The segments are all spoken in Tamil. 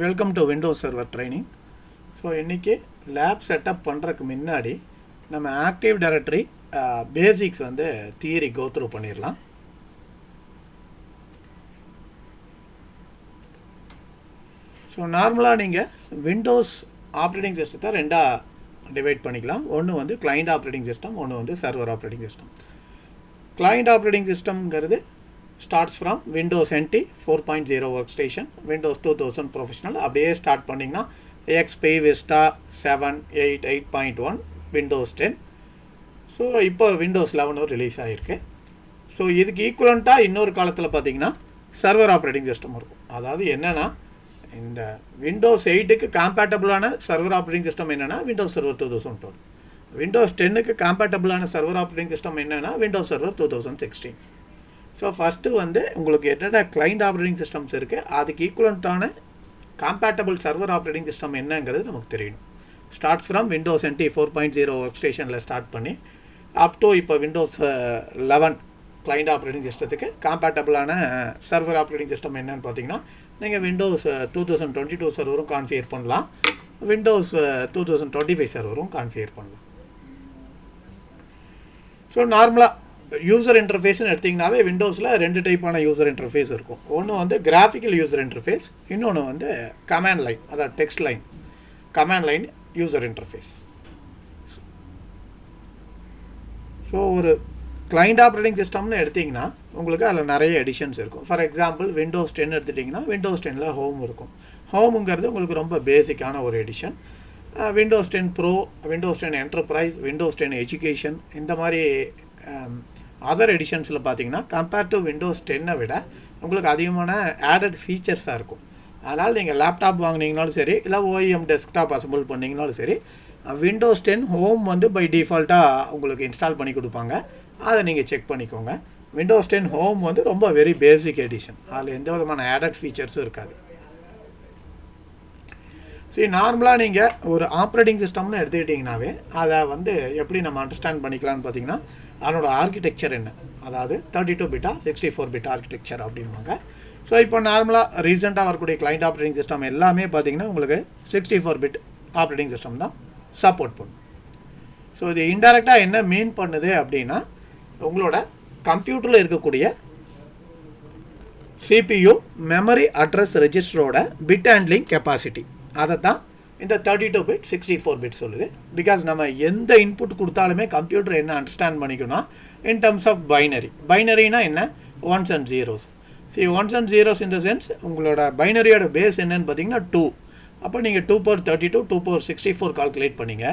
Welcome to Windows server training. So இன்றைக்கி லேப் செட்டப் பண்ணுறதுக்கு முன்னாடி நம்ம ஆக்டிவ் டைரக்டரி பேசிக்ஸ் வந்து தியரி கோ த்ரூ பண்ணிடலாம். ஸோ நார்மலாக நீங்கள் விண்டோஸ் ஆப்ரேட்டிங் சிஸ்டத்தை ரெண்டாக டிவைட் பண்ணிக்கலாம். ஒன்று வந்து கிளைண்ட் ஆப்ரேட்டிங் சிஸ்டம், ஒன்று வந்து server operating system. Client operating சிஸ்டம்ங்கிறது starts from Windows NT 4.0 workstation, Windows 2000 professional அப்படியே ஸ்டார்ட் பண்ணிங்கன்னா XP Vista 7, 8, 8.1, Windows 10. ஸோ இப்போ Windows 11 ரிலீஸ் ஆகிருக்கு. ஸோ இதுக்கு ஈக்குவலண்ட்டாக இன்னொரு காலத்தில் பார்த்தீங்கன்னா சர்வர் ஆப்ரேட்டிங் சிஸ்டம் இருக்கும். அதாவது என்னென்னா இந்த Windows 8க்கு காம்பேட்டபிளான சர்வர் ஆப்ரேட்டிங் சிஸ்டம் என்னென்னா Windows Server 2012. Windows 10க்கு காம்பேட்டபிளான சர்வர் ஆப்ரேட்டிங் சிஸ்டம் என்னென்னா Windows Server 2016. ஸோ ஃபஸ்ட்டு வந்து உங்களுக்கு என்னென்ன கிளைண்ட் ஆப்ரேட்டிங் சிஸ்டம்ஸ் இருக்குது, அதுக்கு ஈக்குவலண்ட்டான காம்பேட்டபிள் சர்வர் ஆப்ரேட்டிங் சிஸ்டம் என்னங்கிறது நமக்கு தெரியணும். Starts from Windows NT 4.0 work ஸ்டேஷனில் ஸ்டார்ட் பண்ணி அப் டு இப்போ Windows 11 கிளைண்ட் ஆப்ரேட்டிங் சிஸ்டத்துக்கு காம்பேட்டபிளான சர்வர் ஆப்ரேட்டிங் சிஸ்டம் என்னன்னு பார்த்தீங்கன்னா நீங்கள் Windows 2022 சர்வரும் கான்ஃபிகர் பண்ணலாம், Windows 2025 சர்வரும் கான்ஃபிகர் பண்ணலாம். ஸோ நார்மலாக யூசர் இன்டர்ஃபேஸ்னு எடுத்திங்கனாவே விண்டோஸில் ரெண்டு டைப்பான யூசர் இன்டர்ஃபேஸ் இருக்கும். ஒன்று வந்து கிராஃபிக்கல் யூசர் இன்டர்ஃபேஸ், இன்னொன்று வந்து கமாண்ட் லைன், அதாவது text line command line user interface. So ஒரு கிளைண்ட் ஆப்ரேட்டிங் சிஸ்டம்னு எடுத்திங்கன்னா உங்களுக்கு அதில் நிறைய எடிஷன்ஸ் இருக்கும். ஃபார் எக்ஸாம்பிள் Windows 10 எடுத்துட்டிங்கன்னா Windows 10ல் ஹோம் இருக்கும். ஹோமுங்கிறது உங்களுக்கு ரொம்ப பேசிக்கான ஒரு edition. Windows 10 Pro, Windows 10 Enterprise, Windows 10 Education, இந்த மாதிரி அதர் எடிஷன்ஸில் பார்த்தீங்கன்னா கம்பேர் டு Windows 10 விட உங்களுக்கு அதிகமான ஆடட் ஃபீச்சர்ஸாக இருக்கும். அதனால் நீங்கள் லேப்டாப் வாங்கினீங்கனாலும் சரி, இல்லை OEM டெஸ்க்டாப் அசம்பிள் பண்ணிங்கனாலும் சரி, Windows 10 ஹோம் வந்து பை டிஃபால்ட்டாக உங்களுக்கு இன்ஸ்டால் பண்ணி கொடுப்பாங்க. அதை நீங்கள் செக் பண்ணிக்கோங்க. Windows 10 ஹோம் வந்து ரொம்ப வெரி பேசிக் எடிஷன், அதில் எந்த விதமான ஆடட் ஃபீச்சர்ஸும் இருக்காது. சரி, நார்மலாக நீங்கள் ஒரு ஆப்ரேட்டிங் சிஸ்டம்னு எடுத்துக்கிட்டிங்கனாவே அதை வந்து எப்படி நம்ம அண்டர்ஸ்டாண்ட் பண்ணிக்கலாம்னு பார்த்தீங்கன்னா அதனோட ஆர்கிடெக்சர் என்ன, அதாவது 32 பிட்டா 64 பிட் ஆர்கிடெக்சர் அப்படின்வாங்க. ஸோ இப்போ நார்மலாக ரீசெண்டாக வரக்கூடிய கிளைண்ட் ஆப்ரேட்டிங் சிஸ்டம் எல்லாமே பார்த்தீங்கன்னா உங்களுக்கு 64 பிட் ஆப்ரேட்டிங் சிஸ்டம் தான் சப்போர்ட் பண்ணும். ஸோ இது இன்டெரக்டாக என்ன மீன் பண்ணுது அப்படின்னா உங்களோட கம்ப்யூட்டரில் இருக்கக்கூடிய CPU மெமரி அட்ரஸ் ரெஜிஸ்டரோட பிட் ஹேண்ட்லிங் கெப்பாசிட்டி, அதை தான் இந்த 32 பிட் 64 பிட் சொல்லுது. பிகாஸ் நம்ம எந்த இன்புட் கொடுத்தாலுமே கம்ப்யூட்டர் என்ன அண்டர்ஸ்டாண்ட் பண்ணிக்கணும் இன் டர்ம்ஸ் ஆஃப் பைனரி. பைனரினா என்ன, once and zeros. C once and zeros இந்த சென்ஸ் உங்களோட பைனரியோட பேஸ் என்னன்னு பார்த்தீங்கன்னா 2. அப்போ நீங்கள் 2/32 2/64 கால்குலேட் பண்ணிங்க.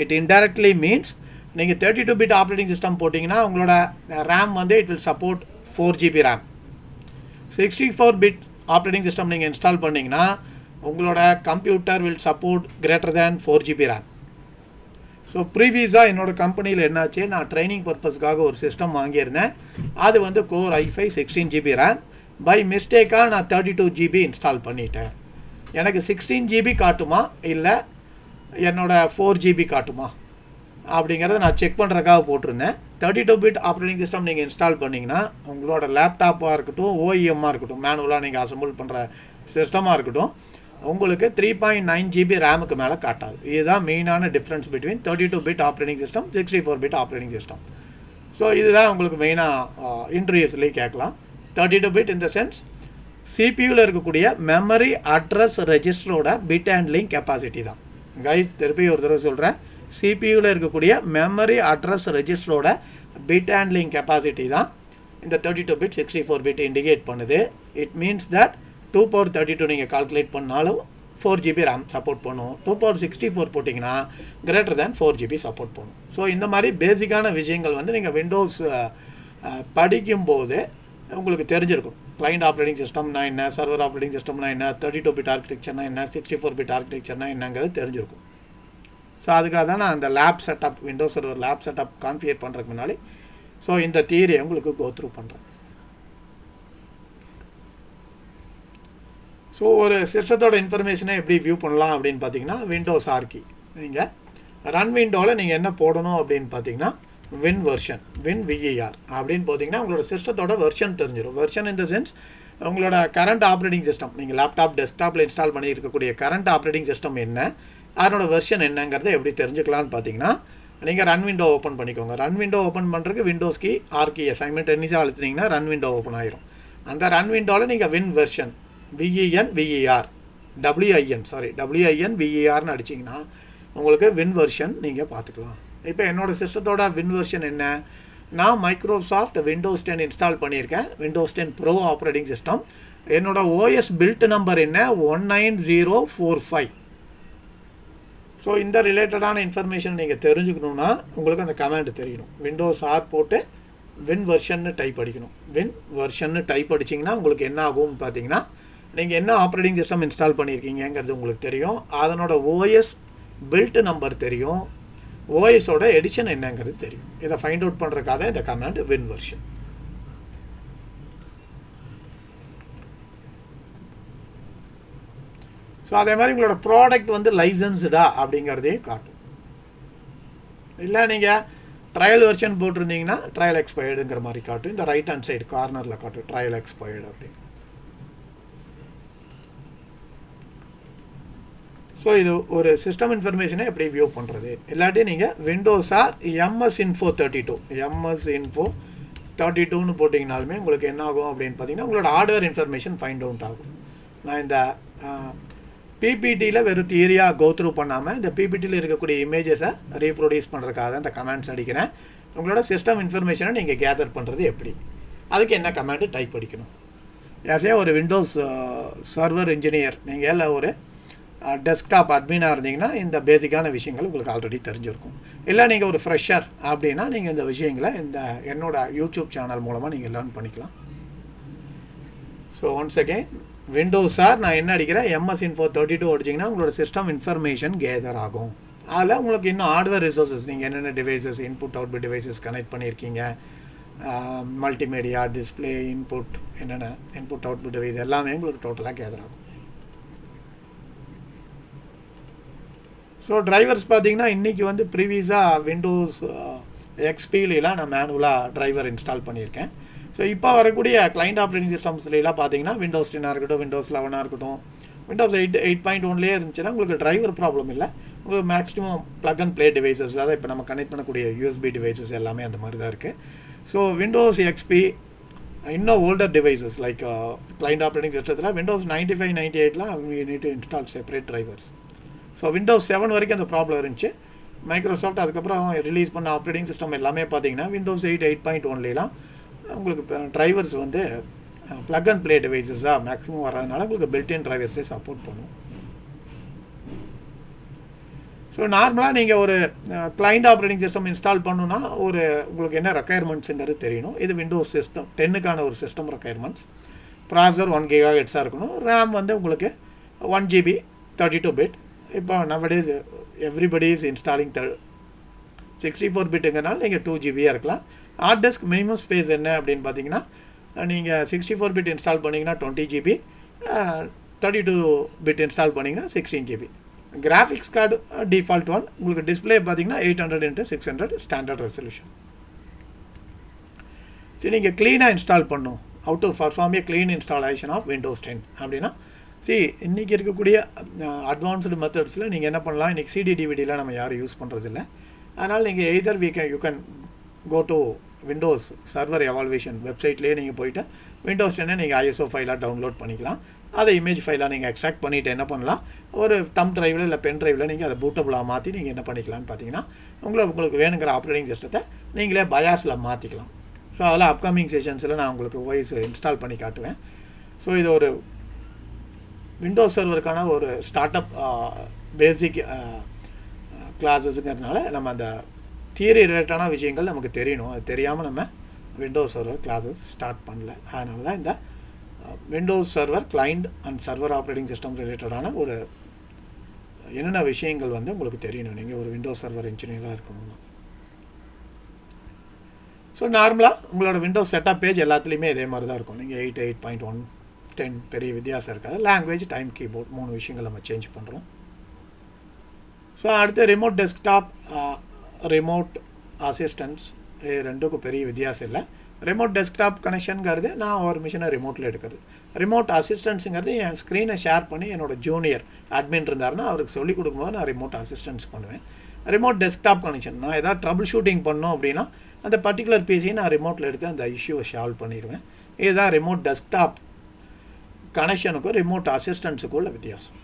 இட் இன்டெரக்ட்லி மீன்ஸ் நீங்கள் 32 பிட் ஆப்ரேட்டிங் சிஸ்டம் போட்டிங்கன்னா உங்களோட ரேம் வந்து it will support 4 GB RAM. 64 bit operating system நீங்கள் இன்ஸ்டால் பண்ணிங்கன்னா உங்களோட computer will support greater than 4 GB RAM. So ப்ரீவியஸாக என்னோடய கம்பெனியில் என்னாச்சு, நான் ட்ரைனிங் பர்பஸ்க்காக ஒரு சிஸ்டம் வாங்கியிருந்தேன். அது வந்து Core i5 16 GB RAM. By மிஸ்டேக்காக நான் 32 GB இன்ஸ்டால் பண்ணிட்டேன். எனக்கு 16 GB காட்டுமா இல்லை என்னோட 4 GB காட்டுமா அப்படிங்கிறத நான் செக் பண்ணுறதுக்காக போட்டிருந்தேன். 32 பிட் ஆப்ரேட்டிங் சிஸ்டம் நீங்கள் இன்ஸ்டால் பண்ணிங்கன்னா உங்களோட லேப்டாப்பாக இருக்கட்டும், OEMமாக இருக்கட்டும், மேனுவலாக நீங்கள் அசம்பிள் பண்ணுற சிஸ்டமாக இருக்கட்டும், உங்களுக்கு 3.9 GB ரேமுக்கு மேலே காட்டாது. இதுதான் மெயினான difference between 32 bit operating system 64 bit operating system. So இதுதான் உங்களுக்கு மெயினாக இன்டர்வியூஸ்லேயே கேட்கலாம். 32 பிட் இந்த சென்ஸ் சிபியூவில் இருக்கக்கூடிய மெமரி அட்ரஸ் ரெஜிஸ்டரோட பிட் ஹேண்ட்லிங் கெப்பாசிட்டி தான். கைஸ் திருப்பி ஒரு தடவை சொல்கிறேன், சிபியூவில் இருக்கக்கூடிய மெமரி அட்ரஸ் ரெஜிஸ்டரோட பிட் ஹேண்ட்லிங் கெப்பாசிட்டி தான் இந்த 32 பிட் 64 பிட் இண்டிகேட் பண்ணுது. இட் மீன்ஸ் தட் 2/32 நீங்கள் கால்குலேட் பண்ணாலும் 4 GB ரேம் சப்போர்ட் பண்ணும். 2/64 போட்டிங்கன்னா கிரேட்டர் தேன் 4 GB சப்போர்ட் பண்ணும். ஸோ இந்த மாதிரி பேசிக்கான விஷயங்கள் வந்து நீங்கள் விண்டோஸ் படிக்கும்போது உங்களுக்கு தெரிஞ்சிருக்கும். கிளைண்ட் ஆப்ரேட்டிங் சிஸ்டம்னா என்ன, சர்வர் ஆப்ரேட்டிங் சிஸ்டம்னா என்ன, 32 பிட் ஆர்கிடெக்சர்னா என்ன, 64 பிட் ஆர்கிடெக்சர்னா என்னங்கிறது தெரிஞ்சிருக்கும். ஸோ அதுக்காக தான் நான் அந்த lab setup Windows server lab setup configure பண்ணுறதுக்கு முன்னாடி ஸோ இந்த தியரியை உங்களுக்கு கோ த்ரூ பண்ணுறேன். ஸோ ஒரு சிஸ்டத்தோட இன்ஃபர்மேஷனை எப்படி வியூ பண்ணலாம் அப்படின்னு பார்த்தீங்கன்னா விண்டோஸ் ஆர்கி நீங்கள் ரன் விண்டோவில் நீங்கள் என்ன போடணும் அப்படின்னு பார்த்தீங்கன்னா வின் வெர்ஷன், வின் VER அப்படின்னு போட்டிங்கன்னா உங்களோட சிஸ்டத்தோட வெர்ஷன் தெரிஞ்சிடும். வெர்ஷன் இன் த சென்ஸ் உங்களோட கரண்ட் ஆப்ரேட்டிங் சிஸ்டம் நீங்கள் லேப்டாப் டெஸ்க்டாப்பில் இன்ஸ்டால் பண்ணியிருக்கக்கூடிய கரண்ட் ஆப்ரேட்டிங் சிஸ்டம் என்ன, அதனோட வெர்ஷன் என்னங்கிறத எப்படி தெரிஞ்சுக்கலான்னு பார்த்தீங்கன்னா, நீங்கள் ரன் விண்டோ ஓப்பன் பண்ணிக்கோங்க. ரன் விண்டோ ஓப்பன் பண்ணுறதுக்கு விண்டோஸ் கீ ஆர் கீ சைமல்டேனியஸாக அழுத்தினீங்கன்னா ரன் விண்டோ ஓப்பன் ஆயிரும். அந்த ரன் விண்டோவில் நீங்கள் வின் வெர்ஷன் WIN VERனு அடிச்சிங்கன்னா உங்களுக்கு வின் வெர்ஷன் நீங்கள் பார்த்துக்கலாம். இப்போ என்னோடய சிஸ்டத்தோட வின் வெர்ஷன் என்ன, நான் மைக்ரோசாஃப்ட் விண்டோஸ் 10 இன்ஸ்டால் பண்ணியிருக்கேன். Windows 10 bro operating system. என்னோட ஓஎஸ் பில்ட் நம்பர் என்ன 19045. ஸோ இந்த ரிலேட்டடான இன்ஃபர்மேஷன் நீங்கள் தெரிஞ்சுக்கணுன்னா உங்களுக்கு அந்த கமெண்ட் தெரியணும். விண்டோஸ் ஆர் போட்டு வின் வெர்ஷன்னு டைப் அடிக்கணும். வின் வெர்ஷன்னு டைப் அடிச்சிங்கன்னா உங்களுக்கு என்ன ஆகும்னு பார்த்தீங்கன்னா, நீங்கள் என்ன ஆப்ரேட்டிங் சிஸ்டம் இன்ஸ்டால் பண்ணியிருக்கீங்கிறது உங்களுக்கு தெரியும். அதனோட ஓஎஸ் பில்ட் நம்பர் தெரியும். ஓஎஸோட எடிஷன் என்னங்கிறது தெரியும். இதை ஃபைண்ட் அவுட் பண்ணுறதுக்காக இந்த கமாண்ட் வின் வெர்ஷன். ஸோ அதே மாதிரி உங்களோட ப்ராடக்ட் வந்து லைசன்ஸ்டா அப்படிங்கிறதையும் காட்டும். இல்லை நீங்கள் ட்ரையல் வெர்ஷன் போட்டிருந்தீங்கன்னா ட்ரையல் எக்ஸ்பயர்டுங்கிற மாதிரி காட்டும். இந்த ரைட் ஹேண்ட் சைடு கார்னரில் காட்டும் ட்ரையல் எக்ஸ்பயர்டு அப்படின்னு. ஸோ இது ஒரு சிஸ்டம் இன்ஃபர்மேஷனை எப்படி வியூ பண்ணுறது. இல்லாட்டி நீங்கள் விண்டோஸா MS Info 32ன்னு போட்டிங்கனாலுமே உங்களுக்கு என்ன ஆகும் அப்படின்னு பார்த்தீங்கன்னா, உங்களோட ஹார்ட்வேர் இன்ஃபர்மேஷன் ஃபைண்ட் அவுட் ஆகும். நான் இந்த பிபிடியில் வெறும் தியரியாக கோத்ரூ பண்ணாமல் இந்த பிபிடியில் இருக்கக்கூடிய இமேஜஸை ரீப்ரொடியூஸ் பண்ணுறதுக்காக இந்த கமெண்ட்ஸ் அடிக்கிறேன். உங்களோட சிஸ்டம் இன்ஃபர்மேஷனை நீங்கள் கேதர் பண்ணுறது எப்படி, அதுக்கு என்ன கமெண்ட்டு டைப் அடிக்கணும். யாசே ஒரு விண்டோஸ் சர்வர் இன்ஜினியர் நீங்கள் இல்லை ஒரு டெஸ்க்டாப் அட்மினாக இருந்தீங்கன்னா இந்த பேசிக்கான விஷயங்கள் உங்களுக்கு ஆல்ரெடி தெரிஞ்சிருக்கும். இல்லை நீங்கள் ஒரு ஃப்ரெஷர் அப்படின்னா நீங்கள் இந்த விஷயங்களை இந்த என்னோட யூடியூப் சேனல் மூலமாக நீங்கள் லேர்ன் பண்ணிக்கலாம். ஸோ ஒன்ஸ் அகெயின் விண்டோஸார் நான் என்ன அடிக்கிறேன் MS Info 32 அடிச்சிங்கன்னா உங்களோட சிஸ்டம் இன்ஃபர்மேஷன் கேதர் ஆகும். அதில் உங்களுக்கு இன்னும் ஹார்ட்வேர் ரிசோர்ஸஸ் நீங்கள் என்னென்ன devices input output devices connect பண்ணியிருக்கீங்க, மல்டிமீடியா டிஸ்பிளே இன்புட் என்னென்ன இன்புட் அவுட்புட் டிவைஸ் எல்லாமே உங்களுக்கு டோட்டலாக கேதர் ஆகும். ஸோ டிரைவர்ஸ் பார்த்தீங்கன்னா இன்றைக்கி வந்து ப்ரீவியஸாக விண்டோஸ் XPலாம் நான் மேனுவலாக டிரைவர் இன்ஸ்டால் பண்ணியிருக்கேன். ஸோ இப்போ வரக்கூடிய கிளைண்ட் ஆப்ரேட்டிங் சிஸ்டம்ஸ்லாம் பார்த்தீங்கன்னா விண்டோஸ் 10 இருக்கட்டும், விண்டோஸ் 11 இருக்கட்டும், விண்டோஸ் 8.1 இருந்துச்சுன்னா உங்களுக்கு டிரைவர் ப்ராப்ளம் இல்லை. உங்களுக்கு maximum plug and play devices, அதாவது இப்போ நம்ம கனெக்ட் பண்ணக்கூடிய USB டிவைசஸ் எல்லாமே அந்த மாதிரி தான் இருக்குது. ஸோ விண்டோஸ் XP இன்னும் older devices like client operating சிஸ்டத்தில் விண்டோஸ் 95, 98லாம் we need to install separate drivers. So Windows 7 வரைக்கும் அந்த ப்ராப்ளம் இருந்துச்சு. மைக்ரோசாஃப்ட் அதுக்கப்புறம் ரிலீஸ் பண்ண ஆப்ரேட்டிங் சிஸ்டம் எல்லாமே பார்த்தீங்கன்னா விண்டோஸ் 8.1லாம் உங்களுக்கு டிரைவர்ஸ் வந்து ப்ளக் அண்ட் ப்ளே டிவைசஸாக மேக்ஸிமம் வர்றதுனால உங்களுக்கு பில்ட்இன் டிரைவர்ஸே சப்போர்ட் பண்ணும். ஸோ நார்மலாக நீங்கள் ஒரு கிளைண்ட் ஆப்ரேட்டிங் சிஸ்டம் இன்ஸ்டால் பண்ணணுன்னா ஒரு உங்களுக்கு என்ன ரெக்குயர்மெண்ட்ஸுங்கிறது தெரியணும். இது விண்டோஸ் சிஸ்டம் 10க்கான ஒரு சிஸ்டம் ரெக்குயர்மெண்ட்ஸ். ப்ராசர் 1 GHz இருக்கணும். ரேம் வந்து உங்களுக்கு 1 GB 32 பிட். இப்போ நவடேஸ் எவ்ரிபடி இஸ் இன்ஸ்டாலிங் 64 பிட்டுங்கிறனால நீங்கள் 2 GB இருக்கலாம். ஹார்ட் டிஸ்க் மினிமம் ஸ்பேஸ் என்ன அப்படின்னு பார்த்தீங்கன்னா, நீங்கள் 64 பிட் இன்ஸ்டால் பண்ணிங்கன்னா 20 GB, 32 பிட் இன்ஸ்டால் பண்ணிங்கன்னா 16 GB. Graphics card default one. உங்களுக்கு டிஸ்பிளே பார்த்தீங்கன்னா 800x600 ஸ்டாண்டர்ட் ரெசல்யூஷன். சரி, நீங்கள் க்ளீனாக இன்ஸ்டால் பண்ணணும். How to perform a clean installation of Windows 10 அப்படின்னா, இன்றைக்கி இருக்கக்கூடிய அட்வான்ஸ்டு மெத்தட்ஸில் நீங்கள் என்ன பண்ணலாம், இன்றைக்கி CD DVDலாம் நம்ம யாரும் யூஸ் பண்ணுறதில்ல. அதனால் நீங்கள் either you can go to Windows server evaluation வெப்சைட்லேயே நீங்கள் போய்ட்டு விண்டோஸ் 10 நீங்கள் ISO ஃபைலாக டவுன்லோட் பண்ணிக்கலாம். அதை இமேஜ் ஃபைலாக நீங்கள் எக்ஸ்ட்ராக்ட் பண்ணிவிட்டு என்ன பண்ணலாம், ஒரு தம் டிரைவில் இல்லை பென் டிரைவில் நீங்கள் அதை பூட்டபுளாக மாற்றி நீங்கள் என்ன பண்ணிக்கலாம்னு பார்த்தீங்கன்னா, உங்களுக்கு வேணுங்கிற ஆப்ரேட்டிங் சிஸ்டத்தை நீங்களே பயாஸில் மாற்றிக்கலாம். ஸோ அதில் அப்கமிங் செஷன்ஸில் நான் உங்களுக்கு வாய்ஸ் இன்ஸ்டால் பண்ணி காட்டுவேன். ஸோ இது ஒரு விண்டோஸ் சர்வருக்கான ஒரு ஸ்டார்ட் அப் பேசிக் கிளாஸஸுங்கிறதுனால நம்ம அந்த தியரி ரிலேட்டடான விஷயங்கள் நமக்கு தெரியணும். அது தெரியாமல் நம்ம விண்டோஸ் சர்வர் கிளாஸஸ் ஸ்டார்ட் பண்ணல. அதனால தான் இந்த Windows server client and server operating system ரிலேட்டடான ஒரு என்னென்ன விஷயங்கள் வந்து உங்களுக்கு தெரியணும் நீங்கள் ஒரு விண்டோஸ் சர்வர் இன்ஜினியராக இருக்கணும்னா. ஸோ நார்மலாக உங்களோட விண்டோஸ் செட்டப் பேஜ் எல்லாத்துலேயுமே இதே மாதிரி தான் இருக்கும். நீங்கள் 8, 8.1, 10 பெரிய வித்தியாசம் இருக்காது. லாங்குவேஜ், டைம், கீபோர்ட் 3 விஷயங்கள் நம்ம சேஞ்ச் பண்ணுறோம். ஸோ அடுத்து ரிமோட் டெஸ்க்டாப், ரிமோட் அசிஸ்டன்ஸ், ரெண்டுக்கும் பெரிய வித்தியாசம் இல்லை. ரிமோட் டெஸ்க்டாப் கனெக்ஷனுங்கிறது நான் ஒரு மிஷினை ரிமோட்டில் எடுக்கிறது. ரிமோட் அசிஸ்டன்ஸுங்கிறது என் ஸ்க்ரீனை ஷேர் பண்ணி என்னோடய ஜூனியர் அட்மின் இருந்தாருன்னா அவருக்கு சொல்லிக் கொடுக்கும்போது நான் ரிமோட் அசிஸ்டன்ஸ் பண்ணுவேன். ரிமோட் டெஸ்க்டாப் கனெக்ஷன் நான் ஏதாவது ட்ரபிள் ஷூட்டிங் பண்ணோம் அப்படின்னா அந்த பர்டிகுலர் பிசியை நான் ரிமோட்டில் எடுத்து அந்த இஷ்யூவை சால்வ் பண்ணிடுவேன். இதுதான் ரிமோட் டெஸ்க்டாப் கனெக்ஷனுக்கும் ரிமோட் அசிஸ்டன்ஸுக்கும் உள்ள வித்தியாசம்.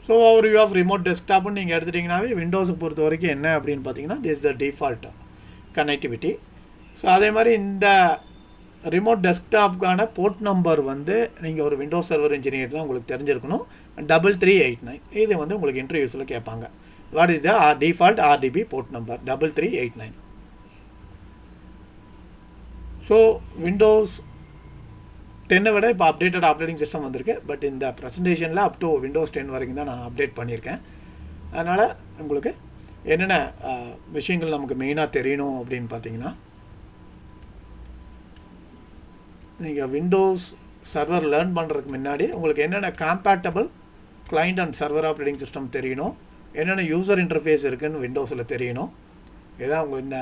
ஸோ ஓவர்வியூ ஆஃப் ரிமோட் டெஸ்க்டாப்னு நீங்கள் எடுத்துட்டிங்கனாவே விண்டோஸை பொறுத்த வரைக்கும் என்ன அப்படின்னு பார்த்தீங்கன்னா this the default connectivity. So அதே மாதிரி இந்த ரிமோட் டெஸ்க்டாப்புக்கான போர்ட் நம்பர் வந்து நீங்கள் ஒரு விண்டோஸ் சர்வர் இன்ஜினியர்லாம் உங்களுக்கு தெரிஞ்சிருக்கணும். 3389 இது வந்து உங்களுக்கு இன்டர்வியூஸில் கேட்பாங்க. What is the default RDB port number 3389. So Windows 10 விட இப்போ அப்டேட்டட் ஆப்ரேட்டிங் சிஸ்டம் வந்திருக்கு. பட் இந்த ப்ரெசன்டேஷனில் அப் டு விண்டோஸ் 10 வரைக்கும் தான் நான் அப்டேட் பண்ணியிருக்கேன். அதனால் உங்களுக்கு என்னென்ன விஷயங்கள் நமக்கு மெயினாக தெரியணும் அப்படின்னு பார்த்தீங்கன்னா, நீங்கள் விண்டோஸ் சர்வர் லேர்ன் பண்ணுறதுக்கு முன்னாடி உங்களுக்கு என்னென்ன compatible client and server operating system தெரியணும், என்னென்ன யூசர் இன்டர்ஃபேஸ் இருக்குதுன்னு விண்டோஸில் தெரியணும். இதான் உங்களுக்கு இந்த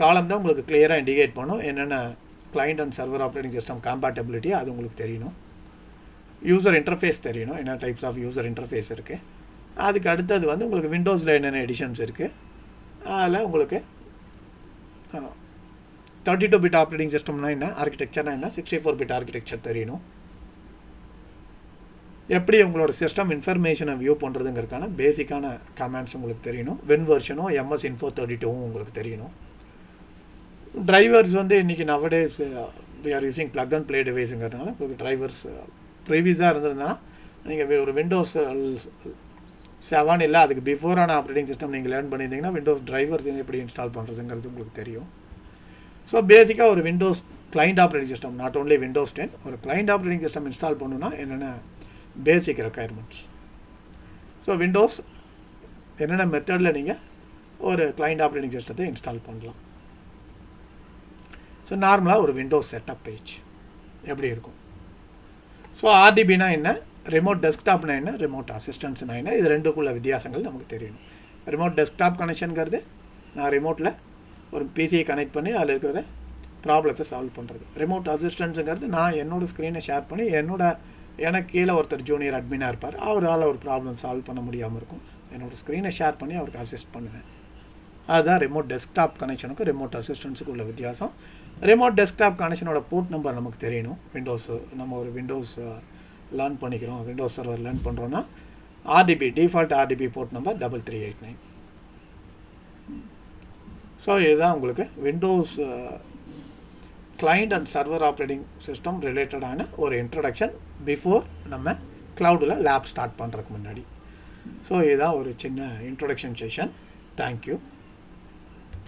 காலம் தான் உங்களுக்கு கிளியராக இண்டிகேட் பண்ணும் என்னென்ன client and server operating system compatibility அது உங்களுக்கு தெரியணும். யூசர் இன்டர்ஃபேஸ் தெரியணும், என்ன டைப்ஸ் ஆஃப் யூசர் இன்டர்ஃபேஸ் இருக்குது. அதுக்கு அடுத்தது வந்து உங்களுக்கு விண்டோஸில் என்னென்ன எடிஷன்ஸ் இருக்குது, அதில் உங்களுக்கு 32 பிட் ஆப்ரேட்டிங் சிஸ்டம்னா என்ன, ஆர்கிடெக்சர்னா என்ன, 64 பிட் ஆர்கிடெக்சர் தெரியணும். எப்படி உங்களோட சிஸ்டம் இன்ஃபர்மேஷனை வியூ பண்ணுறதுங்கிறதுக்கான பேசிக்கான கமெண்ட்ஸ் உங்களுக்கு தெரியணும். வென் வெர்ஷனும் MS Info 32வும் உங்களுக்கு தெரியணும். டிரைவர்ஸ் வந்து இன்றைக்கி nowadays we are using plug and play டிவைஸுங்கிறதுனால உங்களுக்கு டிரைவர்ஸ் ப்ரீவியஸாக இருந்ததுன்னா நீங்கள் ஒரு விண்டோஸ் 7 இல்லை அதுக்கு பிஃபோரான ஆப்ரேட்டிங் சிஸ்டம் நீங்கள் லேர்ன் பண்ணியிருந்தீங்கன்னா விண்டோஸ் டிரைவர்ஸ் எப்படி இன்ஸ்டால் பண்ணுறதுங்கிறது உங்களுக்கு தெரியும். ஸோ பேசிக்காக ஒரு Windows client operating system, not only Windows 10, ஒரு கிளைண்ட் ஆப்ரேட்டிங் சிஸ்டம் இன்ஸ்டால் பண்ணணுன்னா என்னென்ன பேசிக் ரெக்குயர்மெண்ட்ஸ். ஸோ விண்டோஸ் என்னென்ன மெத்தடில் நீங்கள் ஒரு கிளைண்ட் ஆப்ரேட்டிங் சிஸ்டத்தை இன்ஸ்டால் பண்ணலாம். ஸோ நார்மலாக ஒரு விண்டோஸ் செட்டப் பேஜ் எப்படி இருக்கும். ஸோ RDBனா என்ன, ரிமோட் டெஸ்க்டாப்னா என்ன, ரிமோட் அசிஸ்டன்ஸ்னா என்ன, இது ரெண்டுக்குள்ள வித்தியாசங்கள் நமக்கு தெரியணும். ரிமோட் டெஸ்க்டாப் கனெக்ஷனுங்கிறது நான் ரிமோட்டில் ஒரு பிசியை கனெக்ட் பண்ணி அதில் இருக்கிற ப்ராப்ளத்தை சால்வ் பண்ணுறது. ரிமோட் அசிஸ்டன்ஸுங்கிறது நான் என்னோடய ஸ்க்ரீனை ஷேர் பண்ணி எனக்கு கீழே ஒருத்தர் ஜூனியர் அட்மினாக இருப்பார், அவரால் ஒரு ப்ராப்ளம் சால்வ் பண்ண முடியாமல் இருக்கும், என்னோடய ஸ்க்ரீனை ஷேர் பண்ணி அவருக்கு அசிஸ்ட் பண்ணுவேன். அதுதான் ரிமோட் டெஸ்க்டாப் கனெக்ஷனுக்கும் ரிமோட் அசிஸ்டன்ஸுக்கு உள்ள வித்தியாசம். ரிமோட் டெஸ்க்டாப் கனெக்ஷனோட போர்ட் நம்பர் நமக்கு தெரியணும். நம்ம ஒரு விண்டோஸ் லேர்ன் பண்ணிக்கிறோம், விண்டோஸ் சர்வர் லேர்ன் பண்ணுறோன்னா RDB default RDB port number 3389. So இதுதான் உங்களுக்கு Windows client and server operating system ரிலேட்டடான ஒரு இன்ட்ரடக்ஷன் பிஃபோர் நம்ம க்ளவுடில் லேப் ஸ்டார்ட் பண்ணுறதுக்கு முன்னாடி. ஸோ இதுதான் ஒரு சின்ன இன்ட்ரொடக்ஷன் செஷன். தேங்க்யூ.